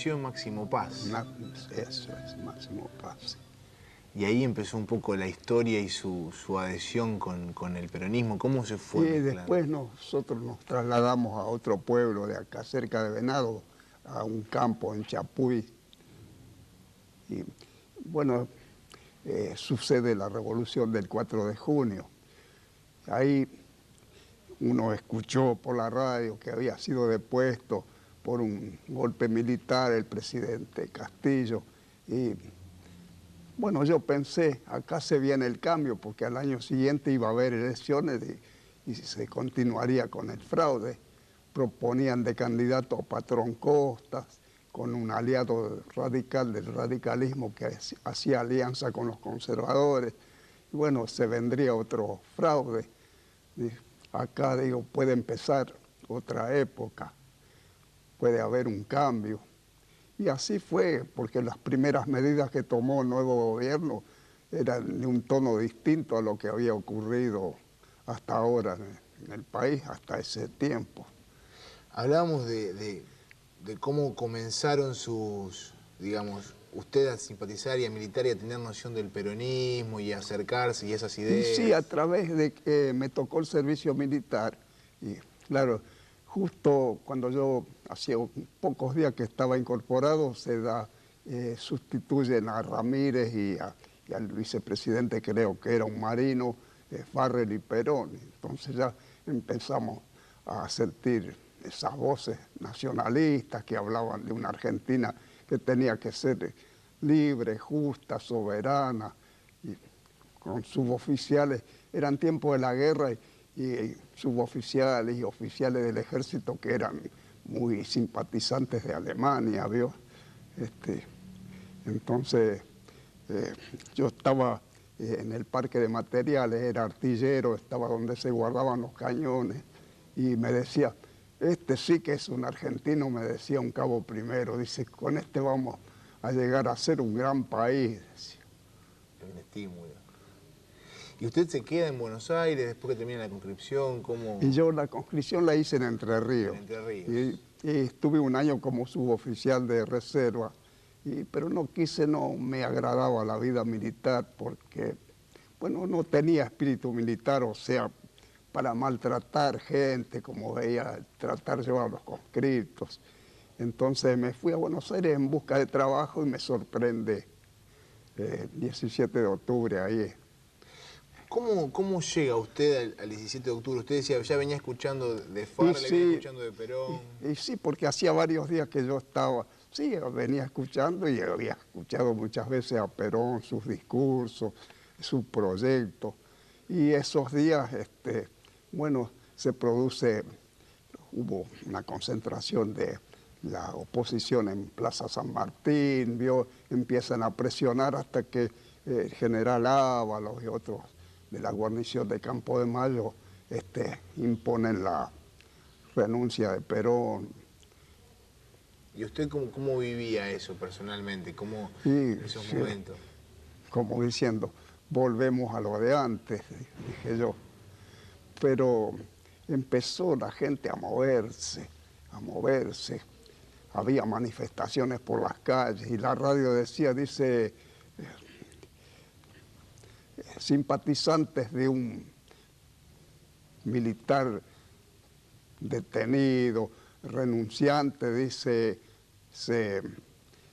nació en Máximo Paz. Eso es, Máximo Paz. Y ahí empezó un poco la historia y su adhesión con el peronismo. ¿Cómo se fue Y mezclando? después nosotros nos trasladamos a otro pueblo de acá, cerca de Venado, a un campo en Chapuy. Y bueno, sucede la revolución del 4 de junio. Ahí uno escuchó por la radio que había sido depuesto por un golpe militar el presidente Castillo. Y bueno, yo pensé, acá se viene el cambio, porque al año siguiente iba a haber elecciones y se continuaría con el fraude. Proponían de candidato a Patrón Costas, con un aliado radical del radicalismo que hacía alianza con los conservadores. Y bueno, se vendría otro fraude. Y acá, digo, puede empezar otra época, puede haber un cambio. Y así fue, porque las primeras medidas que tomó el nuevo gobierno eran de un tono distinto a lo que había ocurrido hasta ahora en el país, hasta ese tiempo. Hablábamos de cómo comenzaron digamos, usted a simpatizar y a militar y a tener noción del peronismo y a acercarse y esas ideas. Y sí, a través de que me tocó el servicio militar. Y claro, justo cuando yo, hacía pocos días que estaba incorporado, sustituyen a Ramírez y al vicepresidente, creo que era un marino, Farrell y Perón. Entonces ya empezamos a sentir esas voces nacionalistas que hablaban de una Argentina que tenía que ser libre, justa, soberana, y con suboficiales. Eran tiempos de la guerra y suboficiales y oficiales del ejército que eran muy simpatizantes de Alemania, ¿vio? Entonces, yo estaba en el parque de materiales, era artillero, estaba donde se guardaban los cañones, y me decía, este sí que es un argentino, me decía un cabo primero, dice, con este vamos a llegar a ser un gran país, decía. Un estímulo. ¿Y usted se queda en Buenos Aires después que termina la conscripción? ¿Cómo? Y yo la conscripción la hice en Entre Ríos. En Entre Ríos. Y estuve un año como suboficial de reserva, pero no me agradaba la vida militar porque, bueno, no tenía espíritu militar, o sea, para maltratar gente, como veía tratar yo a los conscriptos. Entonces me fui a Buenos Aires en busca de trabajo y me sorprende el 17 de octubre ahí. ¿Cómo llega usted al 17 de octubre? Usted decía, ya venía escuchando de Farrell, Sí, venía escuchando de Perón. Y sí, porque hacía varios días que yo estaba, sí, venía escuchando y había escuchado muchas veces a Perón, sus discursos, sus proyectos. Y esos días, bueno, hubo una concentración de la oposición en Plaza San Martín, empiezan a presionar hasta que el general Ábalos y otros de la guarnición de Campo de Mayo imponen la renuncia de Perón. ¿Y usted cómo vivía eso personalmente? ¿Cómo esos momentos? Como diciendo, volvemos a lo de antes, dije yo. Pero empezó la gente a moverse. Había manifestaciones por las calles y la radio dice, simpatizantes de un militar detenido, renunciante, dice, se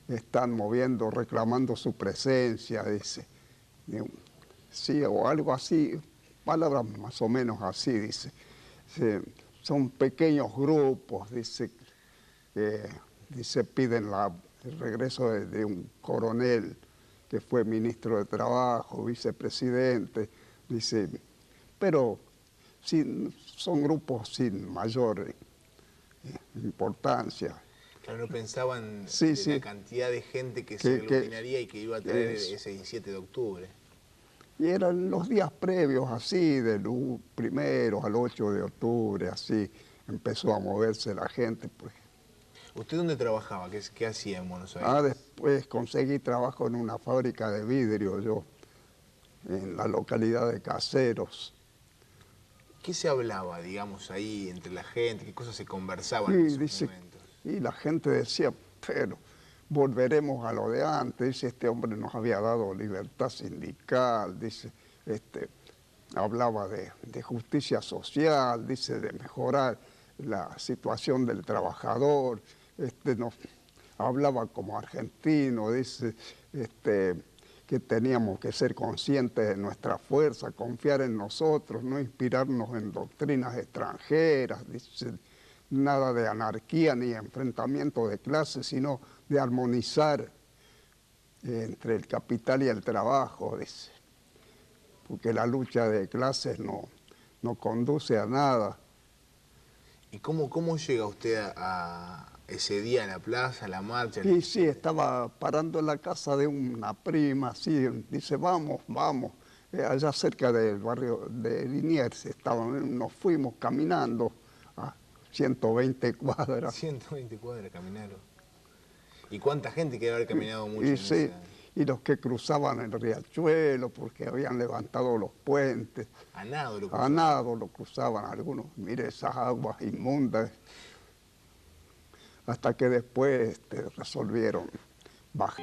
están moviendo, reclamando su presencia, dice. Sí, o algo así, palabras más o menos así, dice. Son pequeños grupos, dice, piden el regreso de un coronel que fue ministro de Trabajo, vicepresidente, dice, pero son grupos sin mayor importancia. Claro, no pensaban Sí, en la cantidad de gente que se aglutinaría y que iba a traer ese 17 de octubre. Y eran los días previos, así, del 1 al 8 de octubre, así, empezó a moverse la gente, pues. ¿Usted dónde trabajaba? ¿Qué hacía en Buenos Aires? Después conseguí trabajo en una fábrica de vidrio, yo, en la localidad de Caseros. ¿Qué se hablaba, digamos, ahí entre la gente? ¿Qué cosas se conversaban en esos momentos? Y la gente decía, pero volveremos a lo de antes. Dice, este hombre nos había dado libertad sindical, dice, hablaba de justicia social, dice, de mejorar la situación del trabajador, nos hablaba como argentino, dice, que teníamos que ser conscientes de nuestra fuerza, confiar en nosotros, no inspirarnos en doctrinas extranjeras, dice, nada de anarquía ni enfrentamiento de clases, sino de armonizar entre el capital y el trabajo, dice, porque la lucha de clases no conduce a nada. ¿Y cómo llega usted a ese día a la plaza, a la marcha? Y sí, estaba parando en la casa de una prima, así, dice, vamos, vamos, allá cerca del barrio de Liniers, nos fuimos caminando a 120 cuadras. 120 cuadras caminaron. ¿Y cuánta gente que haber caminado mucho? Y sí, y los que cruzaban el riachuelo porque habían levantado los puentes. A nado lo cruzaban. A nado lo cruzaban algunos. Mire esas aguas inmundas. Hasta que después resolvieron bajar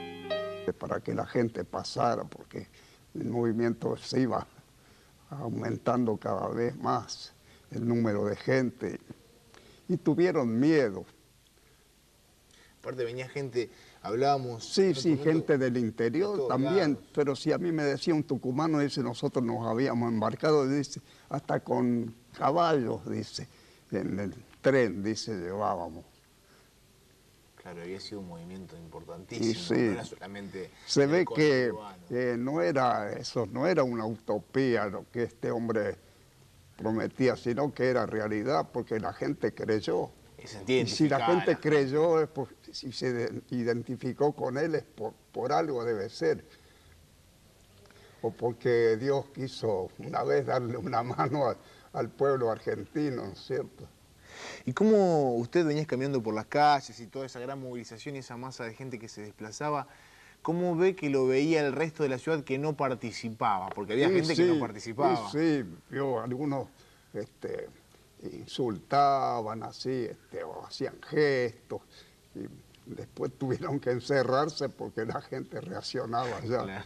para que la gente pasara, porque el movimiento se iba aumentando cada vez más el número de gente. Y tuvieron miedo. Aparte venía gente, hablábamos... Sí, sí, gente del interior también, lados. pero si a mí me decía un tucumano, dice, nosotros nos habíamos embarcado, dice, hasta con caballos, dice, en el tren, dice, llevábamos. Claro, había sido un movimiento importantísimo, Y sí, no era solamente... se ve que no era una utopía lo que este hombre prometía, sino que era realidad, porque la gente creyó. Y si la gente creyó, si se identificó con él, es por algo debe ser. O porque Dios quiso una vez darle una mano al pueblo argentino, ¿no es cierto? ¿Y cómo usted venía caminando por las calles y toda esa gran movilización y esa masa de gente que se desplazaba, cómo ve que lo veía el resto de la ciudad que no participaba? Porque había gente que no participaba. Sí, vio algunos... insultaban así, o hacían gestos, y después tuvieron que encerrarse porque la gente reaccionaba ya. Claro.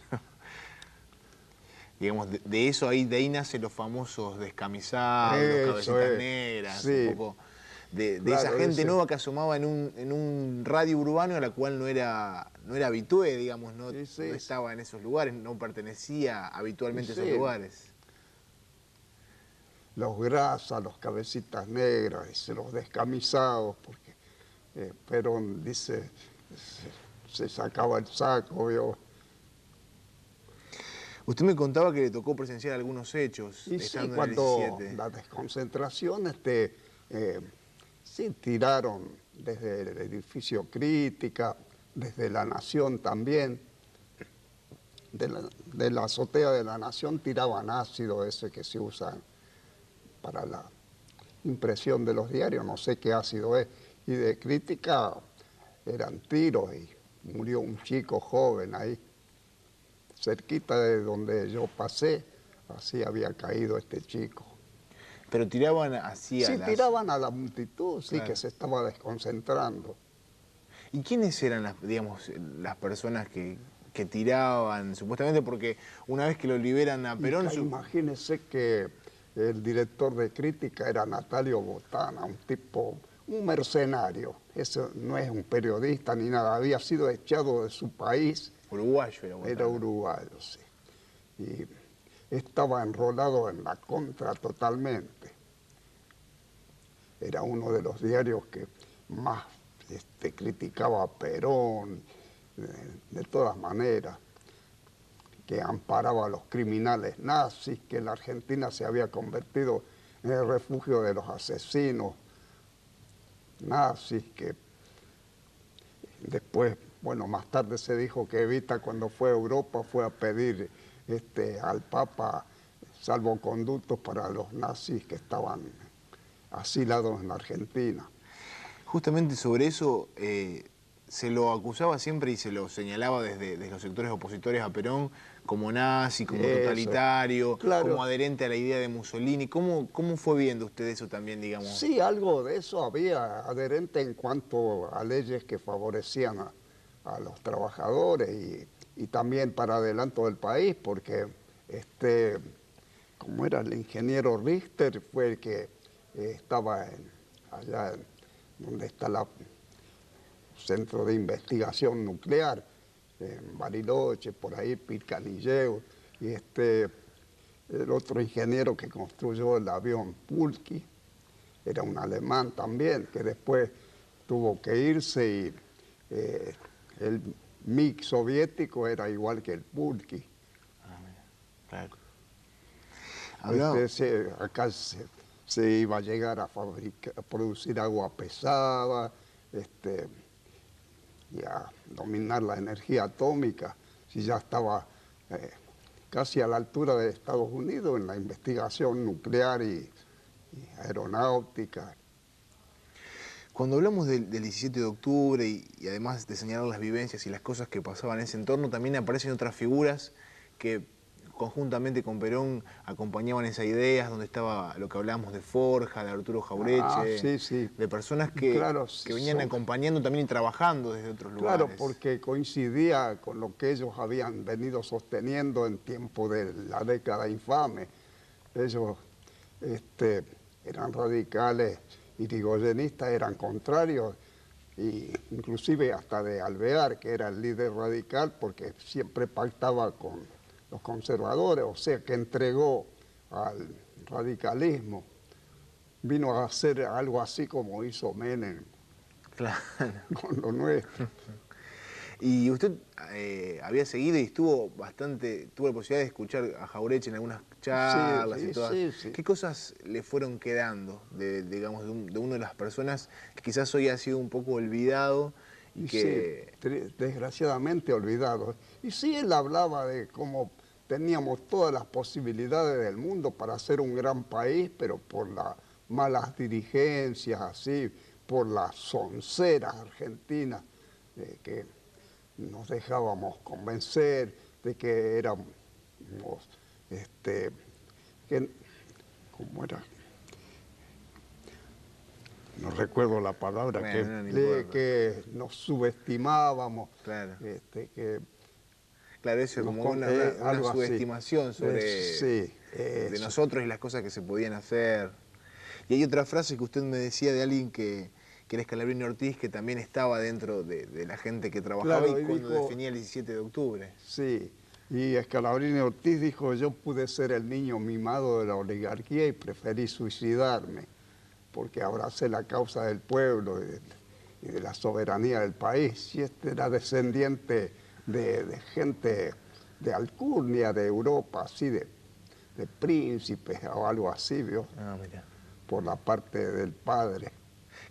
Digamos, de eso ahí, de ahí nacen los famosos descamisados, los cabecitas negras, sí. Un poco de Claro, esa gente nueva que asomaba en un radio urbano a la cual no era habitué, digamos, no estaba en esos lugares, no pertenecía habitualmente a esos lugares. Los grasas, los cabecitas negras, dice, los descamisados, porque Perón, dice, se sacaba el saco, ¿vio? Usted me contaba que le tocó presenciar algunos hechos. Y sí, cuando las desconcentraciones sí tiraron desde el edificio Crítica, desde La Nación también, de la azotea de La Nación tiraban ácido ese que se usa para la impresión de los diarios, no sé qué ácido es, y de Crítica eran tiros y murió un chico joven ahí, cerquita de donde yo pasé, así había caído este chico. Pero tiraban así Sí, tiraban a la multitud, sí, claro, que se estaba desconcentrando. ¿Y quiénes eran las personas que tiraban, supuestamente? Porque una vez que lo liberan a Perón... Imagínese que el director de Crítica era Natalio Botana, un mercenario. Eso no es un periodista ni nada, había sido echado de su país. Uruguayo era Botana. Era uruguayo, sí. Y estaba enrolado en la contra totalmente. Era uno de los diarios que más criticaba a Perón, de todas maneras, que amparaba a los criminales nazis, que la Argentina se había convertido en el refugio de los asesinos nazis, que después, bueno, más tarde se dijo que Evita cuando fue a Europa fue a pedir al Papa salvoconductos para los nazis que estaban asilados en la Argentina. Justamente sobre eso se lo acusaba siempre y se lo señalaba desde los sectores opositores a Perón como nazi, como totalitario, claro, como adherente a la idea de Mussolini. ¿Cómo fue viendo usted eso también, digamos? Sí, algo de eso había, adherente en cuanto a leyes que favorecían a los trabajadores y también para adelanto del país, porque como era el ingeniero Richter, fue el que estaba allá donde está el Centro de Investigación Nuclear, en Bariloche, por ahí, Pilcanilleu, y el otro ingeniero que construyó el avión Pulki, era un alemán también, que después tuvo que irse y el MiG soviético era igual que el Pulki. Claro. Acá se iba a llegar a producir agua pesada, y a dominar la energía atómica, si ya estaba casi a la altura de Estados Unidos en la investigación nuclear y aeronáutica. Cuando hablamos del 17 de octubre y además de señalar las vivencias y las cosas que pasaban en ese entorno, también aparecen otras figuras que conjuntamente con Perón acompañaban esas ideas, donde estaba lo que hablábamos de Forja, de Arturo Jauretche, de personas que venían acompañando también y trabajando desde otros lugares. Claro, porque coincidía con lo que ellos habían venido sosteniendo en tiempo de la década infame. Ellos eran radicales, irigoyenistas eran contrarios, y inclusive hasta de Alvear, que era el líder radical, porque siempre pactaba con los conservadores, o sea que entregó al radicalismo. Vino a hacer algo así como hizo Menem, claro, con lo nuestro. Y usted había seguido y tuvo la posibilidad de escuchar a Jauretche en algunas charlas y todas. Sí. ¿Qué cosas le fueron quedando, digamos, de una de las personas que quizás hoy ha sido un poco olvidado y que... Sí, desgraciadamente olvidado. Y sí, él hablaba de cómo teníamos todas las posibilidades del mundo para hacer un gran país, pero por las malas dirigencias, así, por las sonceras argentinas, que nos dejábamos convencer de que éramos, ¿cómo era? No recuerdo la palabra, que nos subestimábamos. Claro. Claro, eso como una subestimación sobre de nosotros y las cosas que se podían hacer. Y hay otra frase que usted me decía de alguien que era Scalabrini Ortiz, que también estaba dentro de la gente que trabajaba, claro, y cuando definía el 17 de octubre. Sí, y Scalabrini Ortiz dijo: yo pude ser el niño mimado de la oligarquía y preferí suicidarme, porque abracé la causa del pueblo y de la soberanía del país. Y era descendiente de gente de alcurnia, de Europa, así, de príncipes o algo así, ¿vio? Mira. Por la parte del padre.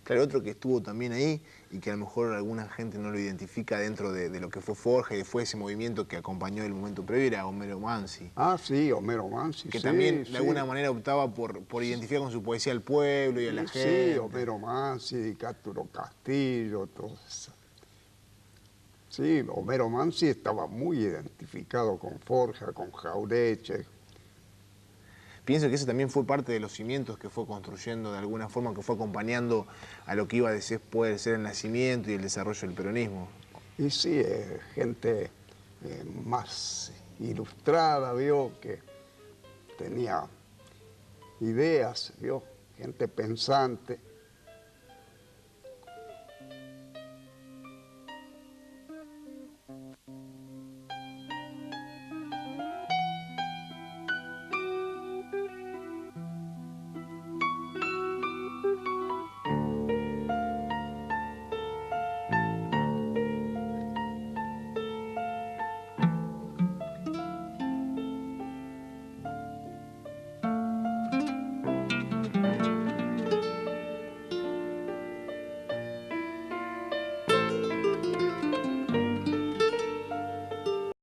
Claro, otro que estuvo también ahí y que a lo mejor alguna gente no lo identifica dentro de lo que fue Forja y fue ese movimiento que acompañó el momento previo, era Homero Mansi. Ah, sí, Homero Mansi. Que también de alguna manera optaba por identificar con su poesía al pueblo y a la gente. Sí, Homero Mansi, Castro Castillo, todo eso. Sí, Homero Mansi estaba muy identificado con Forja, con Jauretche. Pienso que ese también fue parte de los cimientos que fue construyendo de alguna forma, que fue acompañando a lo que iba a después de ser el nacimiento y el desarrollo del peronismo. Y sí, gente más ilustrada, vio, que tenía ideas, vio, gente pensante.